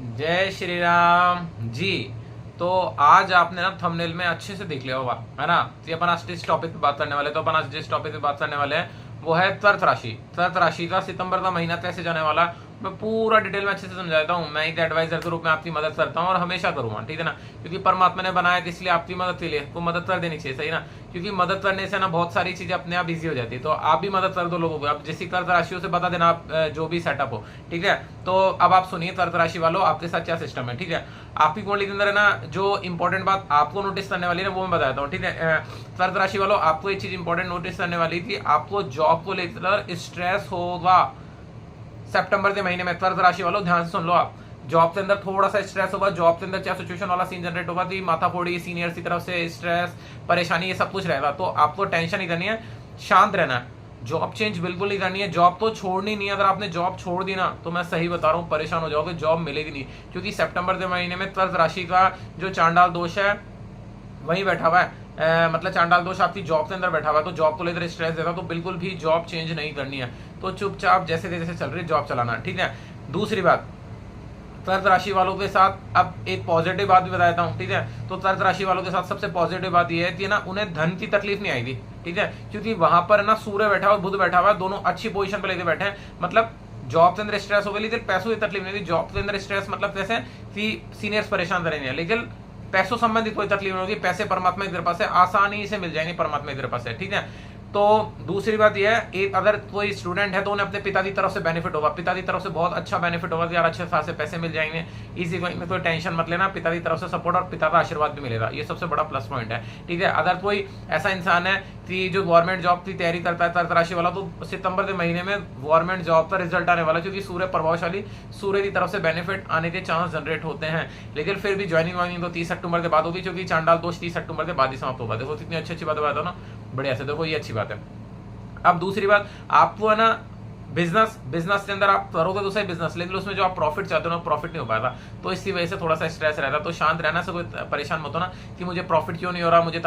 जय श्री राम जी। तो आज आपने ना थंबनेल में अच्छे से देख लिया होगा, है ना। तो अपन आज जिस टॉपिक पे बात करने वाले, तो अपन आज जिस टॉपिक पे बात करने वाले हैं वो है त्वरत राशि। त्वरत राशि का सितंबर का महीना कैसे जाने वाला, मैं पूरा डिटेल में अच्छे से समझाता हूँ। मैं एक एडवाइजर के रूप में आपकी मदद करता हूँ और हमेशा करूंगा, ठीक है ना। क्योंकि परमात्मा ने बनाया इसलिए आपकी मदद के लिए, को मदद कर देनी चाहिए, सही ना। क्योंकि मदद करने से ना बहुत सारी चीजें अपने आप इजी हो जाती है। तो आप भी मदद कर दो लोगों को। अब जैसी त्वरत राशियों से बता देना आप जो भी सेटअप हो, ठीक है। तो अब आप सुनिए त्वरत राशि वालों, आपके साथ क्या सिस्टम है, ठीक है। आपकी कुंडली के अंदर है ना जो इंपॉर्टेंट बात आपको नोटिस करने वाली है ना वो मैं बताता हूँ, ठीक है। त्वरत राशि वालों, आपको एक चीज इंपॉर्टेंट नोटिस करने वाली थी, आपको जॉब को लेकर स्ट्रेस होगा सितंबर के महीने में। त्वरत राशि वालों ध्यान से सुन लो, आप जॉब के अंदर थोड़ा सा स्ट्रेस होगा। जॉब के अंदर क्या सिचुएशन वाला सीन जनरेट होगा कि माथा फोड़ी, सीनियर्स की तरफ से स्ट्रेस, परेशानी, ये सब कुछ रहेगा। तो आपको टेंशन नहीं करनी है, शांत रहना है। जॉब चेंज बिल्कुल नहीं करनी है, जॉब तो छोड़नी नहीं है। अगर आपने जॉब छोड़ दी ना तो मैं सही बता रहा हूँ परेशान हो जाओगे, जॉब मिलेगी नहीं। क्योंकि सितंबर के महीने में त्वरत राशि का जो चांडाल दोष है वही बैठा हुआ है। मतलब चांडाल दोष आपकी जॉब के अंदर बैठा हुआ है, तो जॉब को लेकर स्ट्रेस देगा। तो बिल्कुल भी जॉब चेंज नहीं करनी है, तो चुपचाप जैसे जैसे चल रही जॉब चलाना, ठीक है। दूसरी बात, त्वरत राशि वालों के साथ अब एक पॉजिटिव बात भी बताता हूँ, ठीक है। तो त्वरत राशि वालों के साथ सबसे पॉजिटिव बात यह है कि ना उन्हें धन की तकलीफ नहीं आएगी, ठीक है। क्योंकि वहां पर ना सूर्य बैठा हुआ, बुध बैठा हुआ, दोनों अच्छी पोजीशन पर लेके बैठे हैं। मतलब जॉब के अंदर स्ट्रेस हो गई, लेकिन पैसों की तकलीफ नहीं थी। जॉब के अंदर स्ट्रेस मतलब कैसे कि सीनियर्स परेशान करेंगे, लेकिन पैसों संबंधित कोई तकलीफ नहीं होगी। पैसे परमात्मा की कृपा से आसानी से मिल जाएंगे, परमात्मा की कृपा से, ठीक है। तो दूसरी बात यह है, एक अगर कोई स्टूडेंट है तो उन्हें अपने पिता की तरफ से बेनिफिट होगा। पिता की तरफ से बहुत अच्छा बेनिफिट होगा कि यार अच्छे खासे पैसे मिल जाएंगे, इसी में कोई टेंशन मत लेना। पिता की तरफ से सपोर्ट और पिता का आशीर्वाद भी मिलेगा, ये सबसे बड़ा प्लस पॉइंट है, ठीक है। अगर कोई ऐसा इंसान है कि जो गवर्नमेंट जॉब की तैयारी करता है त्वरत राशि वाला, तो सितंबर के महीने में गवर्नमेंट जॉब का रिजल्ट आने वाला है। क्योंकि सूर्य प्रभावशाली, सूर्य की तरफ से बेनिफिट आने के चांस जनरेट होते हैं। लेकिन फिर भी ज्वाइनिंग वाइनिंग तो 30 अक्टूबर के बाद होगी, क्योंकि चांडाल दोष 30 अक्टूबर के बाद ही समाप्त होगा। देखो कितनी अच्छी बात बताता हूँ ना, बढ़िया से। देखो ये अच्छी बात है। अब दूसरी बात, आपको है ना बिजनेस के अंदर आप करोगे तो सही बिजनेस, लेकिन उसमें जो आप प्रॉफिट चाहते हो ना प्रॉफिट नहीं हो पाएगा। तो इसी वजह से थोड़ा सा स्ट्रेस रहता है। तो शांत रहना से कोई परेशान मत होना कि मुझे प्रॉफिट क्यों नहीं हो रहा, मुझे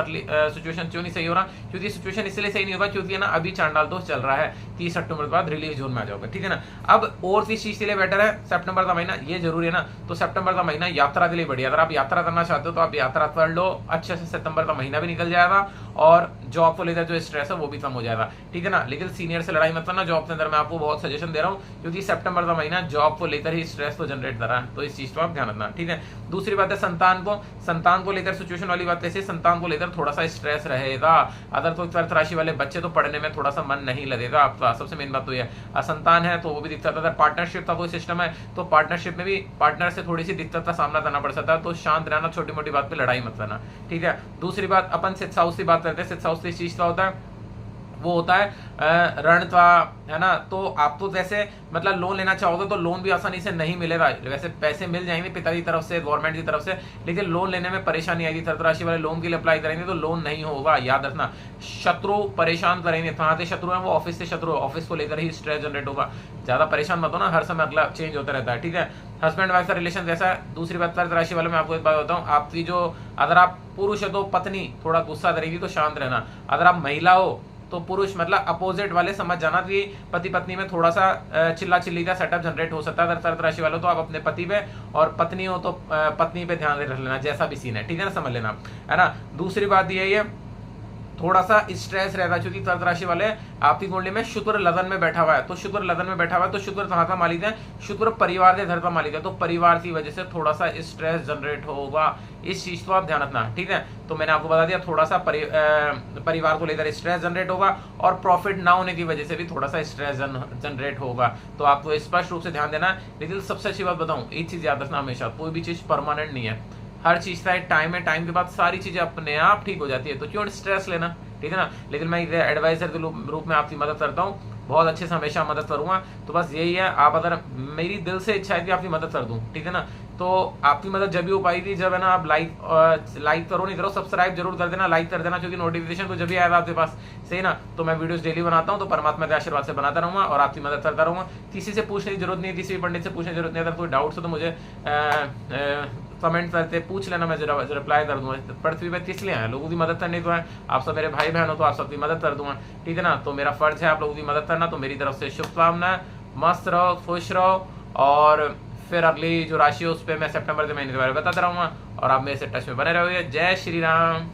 सिचुएशन क्यों नहीं सही हो रहा। क्योंकि सिचुएशन इसलिए सही नहीं होगा क्योंकि ना अभी चांडाल दोष चल रहा है। 30 अक्टूबर के बाद रिलीज जोन में आ जाओगे, ठीक है ना। अब और किस चीज के लिए बेटर है सितंबर का महीना, ये जरूरी है ना। तो सितंबर का महीना यात्रा के लिए बढ़िया। अगर आप यात्रा करना चाहते हो तो आप यात्रा कर लो, अच्छे से सितंबर का महीना भी निकल जाएगा और जॉब को लेकर जो स्ट्रेस है वो भी कम हो जाएगा, ठीक है ना। लेकिन सीनियर से लड़ाई मत करना जॉब के अंदर, मैं आपको बहुत सजेशन दे रहा हूँ। क्योंकि सितंबर का महीना जॉब को लेकर ही स्ट्रेस तो जनरेट कर रहा है, तो इस चीज को आप ध्यान रखना, ठीक है। दूसरी बात है संतान को लेकर सिचुएशन वाली बात कैसे, संतान को लेकर थोड़ा सा स्ट्रेस रहेगा। अगर कोई त्वरत राशि वाले बच्चे तो पढ़ने में थोड़ा सा मन नहीं लगेगा आपका, सबसे मेन बात तो यह है। संतान है तो वो भी दिक्कत। अगर पार्टनरशिप का कोई सिस्टम है तो पार्टनरशिप में भी पार्टनर से थोड़ी सी दिक्कत का सामना करना पड़ सकता है। तो शांत रहना, छोटी मोटी बात पे लड़ाई मत करना, ठीक है। दूसरी बात, अपन सिक्स हाउस की बात करते हैं। सिक्स हाउस इस चीज का होता है, वो होता है रणत्वा, है ना। तो आप तो जैसे मतलब लोन लेना चाहोगे तो लोन भी आसानी से नहीं मिलेगा। वैसे पैसे मिल जाएंगे पिता की तरफ से, गवर्नमेंट की तरफ से, लेकिन लोन लेने में परेशानी आएगी। त्वरत राशि वाले लोन के लिए अप्लाई करेंगे तो लोन नहीं होगा, याद रखना। शत्रु परेशान करेंगे, कहाँ से शत्रु है, वो ऑफिस से शत्रु है, ऑफिस को लेकर ही स्ट्रेस जनरेट होगा। ज्यादा परेशान मत हो ना, हर समय अगला चेंज होता रहता है, ठीक है। हस्बैंड वाइफ का रिलेशन जैसा है। दूसरी बात, त्वरत राशि वाले मैं आपको एक बात बताऊं, आपकी जो अगर आप पुरुष है तो पत्नी थोड़ा गुस्सा करेगी, तो शांत रहना। अगर आप महिला हो तो पुरुष मतलब अपोजिट वाले समझ जाना कि पति पत्नी में थोड़ा सा चिल्ला चिल्ली का सेटअप जनरेट हो सकता है। अगर त्वरत राशि वालों तो आप अपने पति पे, और पत्नी हो तो पत्नी पे ध्यान रख लेना, जैसा भी सीन है, ठीक है ना, समझ लेना, है ना। दूसरी बात यही है, थोड़ा सा स्ट्रेस रहेगा क्योंकि त्वरत राशि वाले आपकी कुंडली में शुक्र लगन में बैठा हुआ है। तो शुक्र लगन में बैठा हुआ है तो शुक्र कहाँ का मालिक है, शुक्र परिवार के घर का मालिक है। तो परिवार की वजह से थोड़ा सा स्ट्रेस जनरेट होगा, इस चीज को आप ध्यान रखना, ठीक है। तो मैंने आपको बता दिया, थोड़ा सा परिवार को लेकर स्ट्रेस जनरेट होगा, और प्रॉफिट ना होने की वजह से भी थोड़ा सा स्ट्रेस जनरेट होगा। तो आपको स्पष्ट रूप से ध्यान देना है। लेकिन सबसे अच्छी बात बताऊं, एक चीज याद रखना हमेशा, कोई भी चीज परमानेंट नहीं है, हर चीज का एक टाइम है, टाइम के बाद सारी चीजें अपने आप ठीक हो जाती है। तो क्यों स्ट्रेस लेना, ठीक है ना। लेकिन मैं एडवाइजर के रूप में आपकी मदद करता हूँ, बहुत अच्छे से हमेशा मदद करूंगा। तो बस यही है, आप अगर मेरी दिल से इच्छा है कि आपकी मदद कर दूं, ठीक है ना। तो आपकी मदद जब भी हो पाएगी जब है ना आप लाइक करो, नहीं करो सब्सक्राइब जरूर कर देना, लाइक कर देना, क्योंकि नोटिफिकेशन तो जब भी आएगा आपके पास, सही ना। तो मैं वीडियोस डेली बनाता हूँ, तो परमात्मा के आशीर्वाद से बनाता रहूंगा और आपकी मदद करता रहूंगा। किसी से पूछने की जरूरत नहीं है, किसी भी पंडित से पूछने की जरूरत नहीं है। अगर कोई डाउट्स हो तो मुझे कमेंट करते पूछ लेना, मैं रिप्लाई कर दूंगा। पृथ्वी पे किस लिए है, लोगों की मदद करने को है। आप सब मेरे भाई बहन हो तो आप सबकी मदद कर दूंगा, ठीक है ना। तो मेरा फर्ज है आप लोगों की मदद करना। तो मेरी तरफ से शुभकामनाएं, मस्त रहो, खुश रहो और फिर अगली जो राशि है उस पर मैं सितंबर के महीने के बारे में बताता रहूंगा, और आप मेरे से टच में बने रहोगे। जय श्री राम।